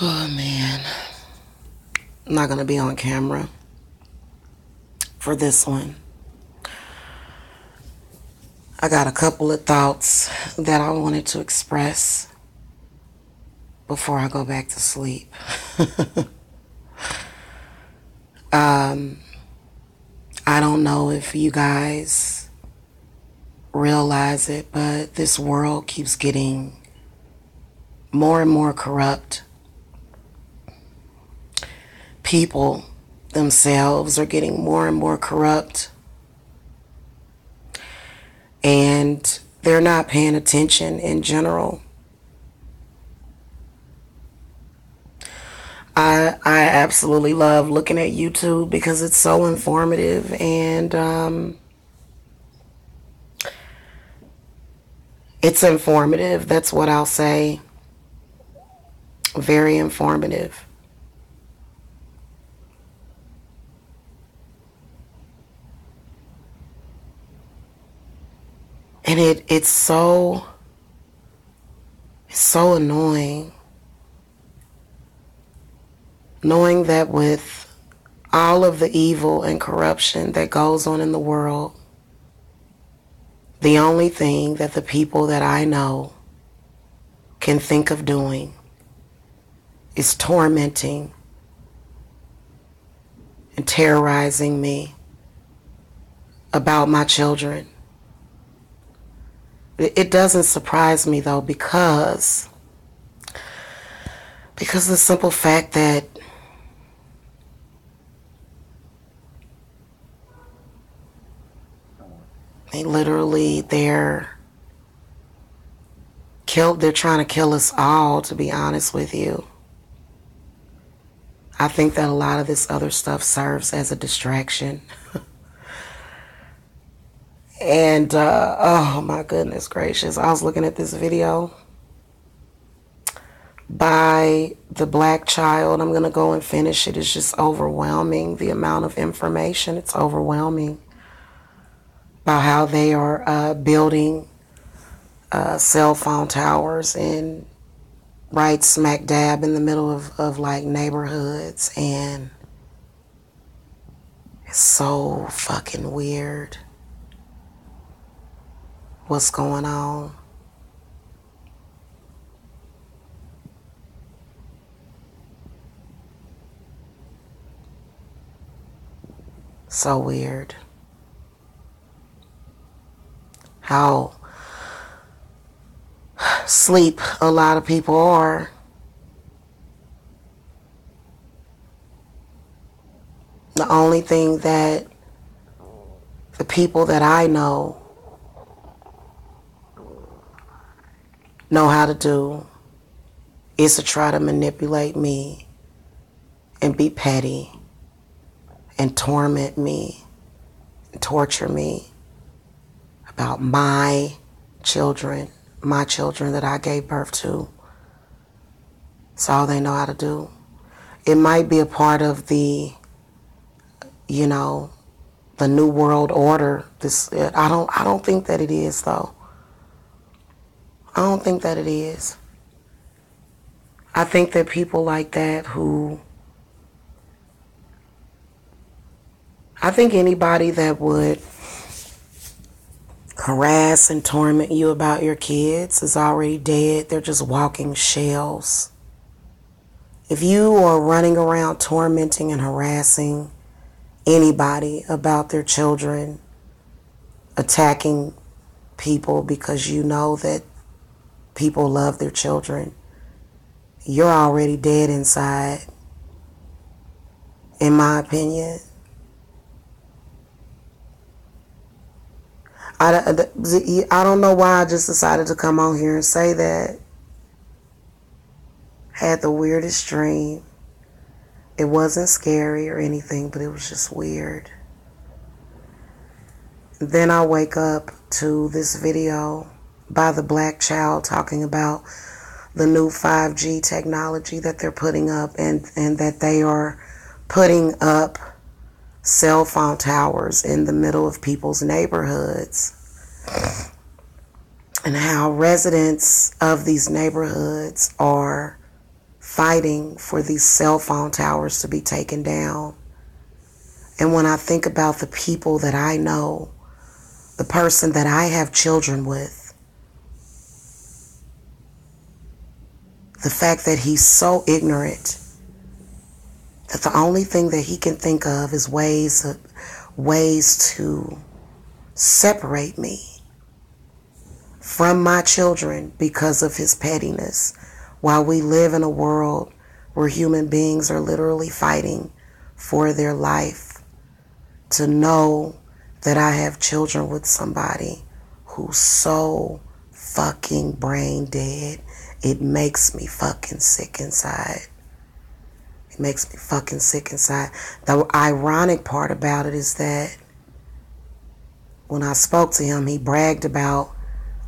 Oh man, I'm not gonna be on camera for this one. I got a couple of thoughts that I wanted to express before I go back to sleep. I don't know if you guys realize it, but this world keeps getting more and more corrupt. People themselves are getting more and more corrupt, and they're not paying attention in general. I absolutely love looking at YouTube because it's so informative, and it's informative. That's what I'll say. Very informative. And it's so annoying knowing that with all of the evil and corruption that goes on in the world, the only thing that the people that I know can think of doing is tormenting and terrorizing me about my children. It doesn't surprise me though, because the simple fact that they're trying to kill us all, to be honest with you. I think that a lot of this other stuff serves as a distraction. And oh my goodness gracious, I was looking at this video by the Black Child. I'm gonna go and finish it. It's just overwhelming, the amount of information. It's overwhelming about how they are building cell phone towers and right smack dab in the middle of like neighborhoods, and it's so fucking weird what's going on. So weird how sleep a lot of people are. The only thing that the people that I know how to do is to try to manipulate me and be petty and torment me and torture me about my children that I gave birth to. It's all they know how to do. It might be a part of the New World Order. I don't think that it is though. I don't think that it is. I think that people like that I think anybody that would harass and torment you about your kids is already dead. They're just walking shells. If you are running around tormenting and harassing anybody about their children, attacking people because you know that people love their children, you're already dead inside, in my opinion. I don't know why I just decided to come on here and say that. Had the weirdest dream. It wasn't scary or anything, but it was just weird. Then I wake up to this video by the Black Child talking about the new 5G technology that they're putting up, and that they are putting up cell phone towers in the middle of people's neighborhoods, and how residents of these neighborhoods are fighting for these cell phone towers to be taken down. And when I think about the people that I know, the person that I have children with, the fact that he's so ignorant that the only thing that he can think of is ways to separate me from my children because of his pettiness, while we live in a world where human beings are literally fighting for their life. To know that I have children with somebody who's so fucking brain dead, it makes me fucking sick inside. It makes me fucking sick inside. The ironic part about it is that when I spoke to him, he bragged about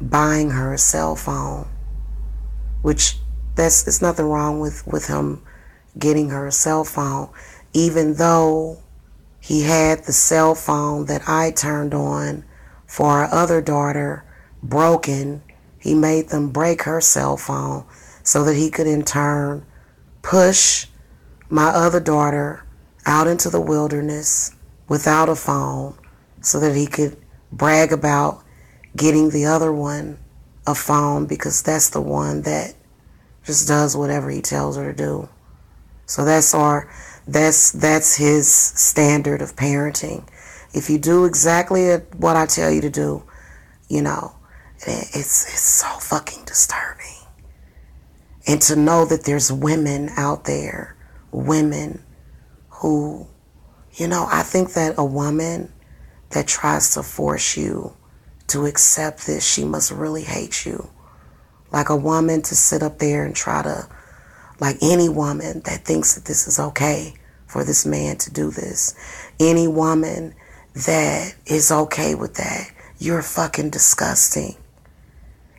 buying her a cell phone, which there's nothing wrong with him getting her a cell phone, even though he had the cell phone that I turned on for our other daughter broken. He made them break her cell phone so that he could in turn push my other daughter out into the wilderness without a phone so that he could brag about getting the other one a phone, because that's the one that just does whatever he tells her to do. So that's his standard of parenting. If you do exactly what I tell you to do, it's so fucking disturbing. And to know that there's women out there, women who, I think that a woman that tries to force you to accept this, she must really hate you. Like a woman to sit up there and try to, like any woman that thinks that this is okay for this man to do this, any woman that is okay with that, you're fucking disgusting.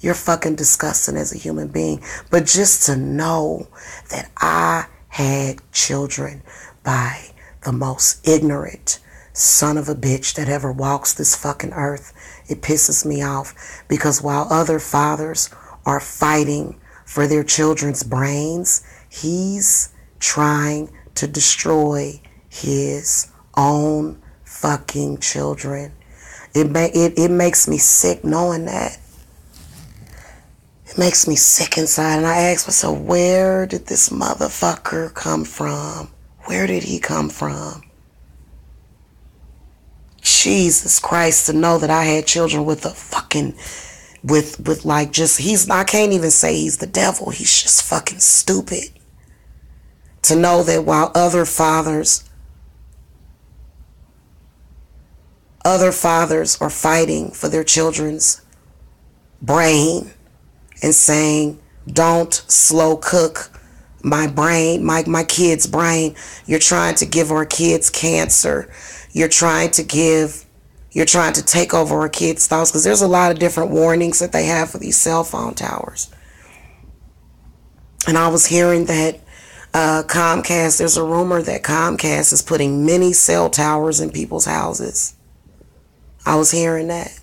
You're fucking disgusting as a human being. But just to know that I had children by the most ignorant son of a bitch that ever walks this fucking earth, it pisses me off. Because while other fathers are fighting for their children's brains, he's trying to destroy his own fucking children. It makes me sick knowing that. It makes me sick inside. And I ask myself, where did this motherfucker come from? Where did he come from? Jesus Christ, to know that I had children with a fucking, with like just, I can't even say he's the devil. He's just fucking stupid. To know that while other fathers are fighting for their children's brain and saying, don't slow cook my brain, my kid's brain. You're trying to give our kids cancer. You're trying to take over our kids' thoughts, because there's a lot of different warnings that they have for these cell phone towers. And I was hearing that Comcast, there's a rumor that Comcast is putting mini cell towers in people's houses. I was hearing that.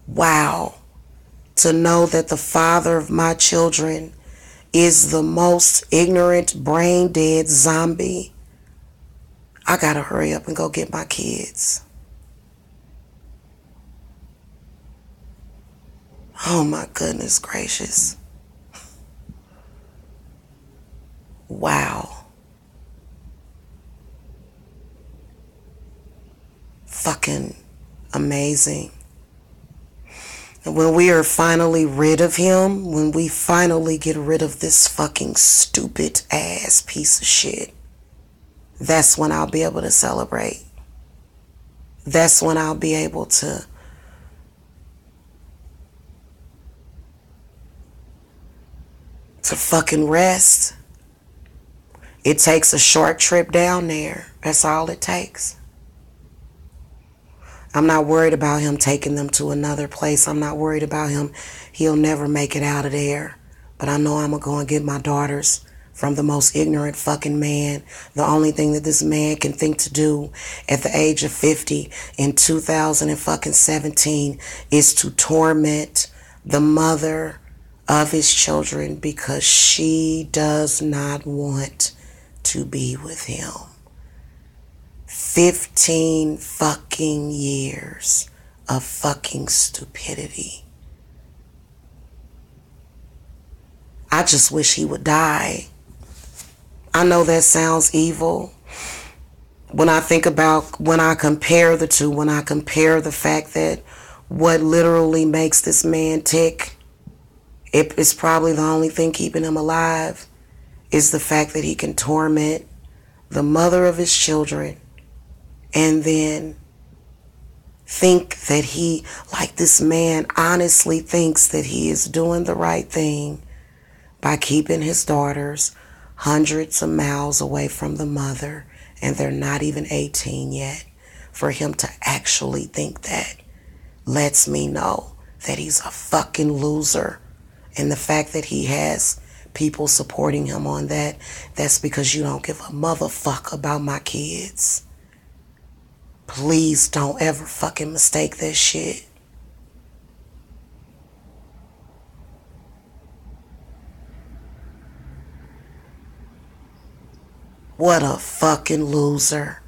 Wow. To know that the father of my children is the most ignorant, brain dead zombie. I gotta hurry up and go get my kids. Oh my goodness gracious. Wow. Fucking amazing. And when we are finally rid of him, when we finally get rid of this fucking stupid ass piece of shit, that's when I'll be able to celebrate. That's when I'll be able to fucking rest. It takes a short trip down there. That's all it takes. I'm not worried about him taking them to another place. I'm not worried about him. He'll never make it out of there. But I know I'm going to go and get my daughters from the most ignorant fucking man. The only thing that this man can think to do at the age of 50 in 2017 is to torment the mother of his children because she does not want to be with him. 15 fucking years of fucking stupidity. I just wish he would die. I know that sounds evil. When I compare the two, when I compare the fact that what literally makes this man tick, it's probably the only thing keeping him alive, is the fact that he can torment the mother of his children and then think that this man honestly thinks that he is doing the right thing by keeping his daughters hundreds of miles away from the mother, and they're not even 18 yet. For him to actually think that lets me know that he's a fucking loser. And the fact that he has people supporting him on that, that's because you don't give a motherfucker about my kids. Please don't ever fucking mistake that shit. What a fucking loser.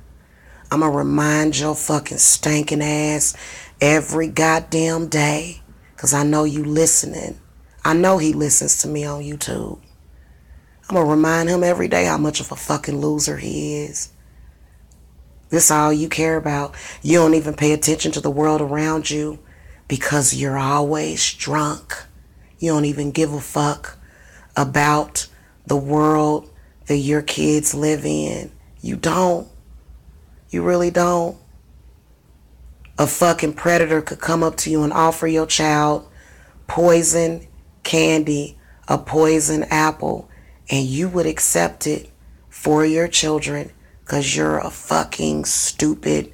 I'ma remind your fucking stinking ass every goddamn day, 'cause I know you listening. I know he listens to me on YouTube. I'm gonna remind him every day how much of a fucking loser he is. This all you care about. You don't even pay attention to the world around you because you're always drunk. You don't even give a fuck about the world that your kids live in. You don't. You really don't. A fucking predator could come up to you and offer your child poison candy, a poison apple, and you would accept it for your children because you're a fucking stupid,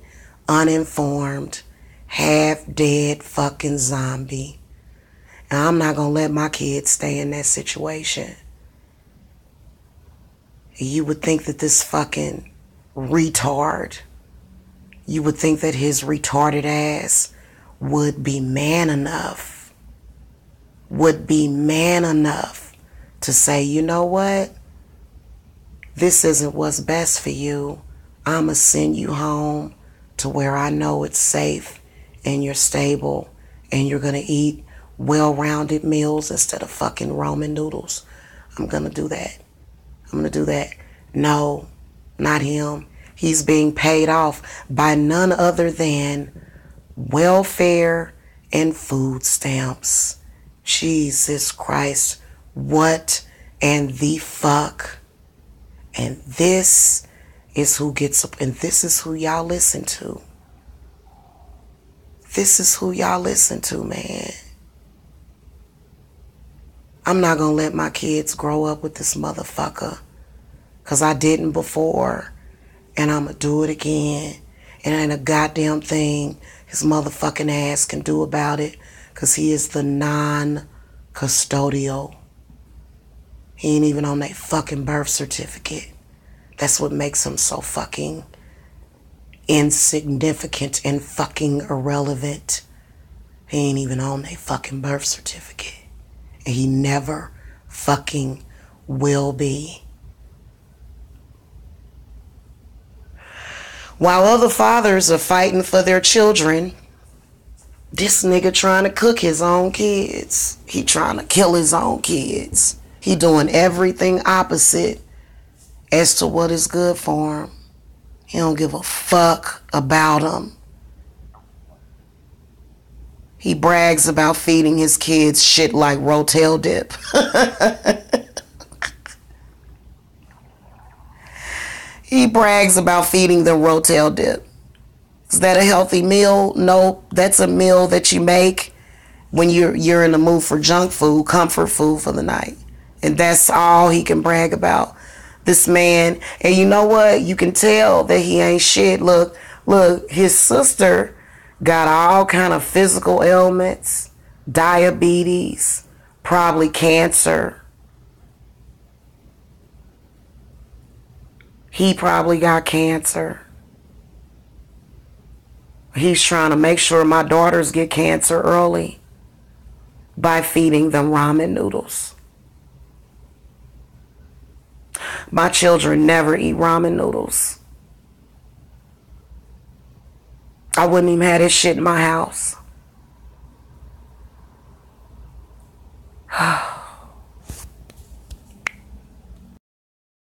uninformed, half-dead fucking zombie. And I'm not gonna let my kids stay in that situation. You would think that this fucking retard, you would think that his retarded ass would be man enough to say, you know what? This isn't what's best for you. I'ma send you home to where I know it's safe and you're stable and you're gonna eat well-rounded meals instead of fucking ramen noodles. I'm gonna do that. No, not him. He's being paid off by none other than welfare and food stamps. Jesus Christ, what and the fuck? And this is who gets up, and this is who y'all listen to. This is who y'all listen to, man. I'm not gonna let my kids grow up with this motherfucker, 'cause I didn't before, and I'ma do it again. And ain't a goddamn thing his motherfucking ass can do about it, 'cause he is the non-custodial. He ain't even on that fucking birth certificate. That's what makes him so fucking insignificant and fucking irrelevant. He ain't even on that fucking birth certificate. And he never fucking will be. While other fathers are fighting for their children, this nigga trying to cook his own kids. He trying to kill his own kids. He doing everything opposite as to what is good for him. He don't give a fuck about them. He brags about feeding his kids shit like Rotel dip. He brags about feeding them Rotel dip. Is that a healthy meal? No, that's a meal that you make when you're in the mood for junk food, comfort food for the night. And that's all he can brag about. This man, and you know what? You can tell that he ain't shit. Look, his sister got all kind of physical ailments, diabetes, probably cancer. He probably got cancer. He's trying to make sure my daughters get cancer early. by feeding them ramen noodles. My children never eat ramen noodles. I wouldn't even have this shit in my house.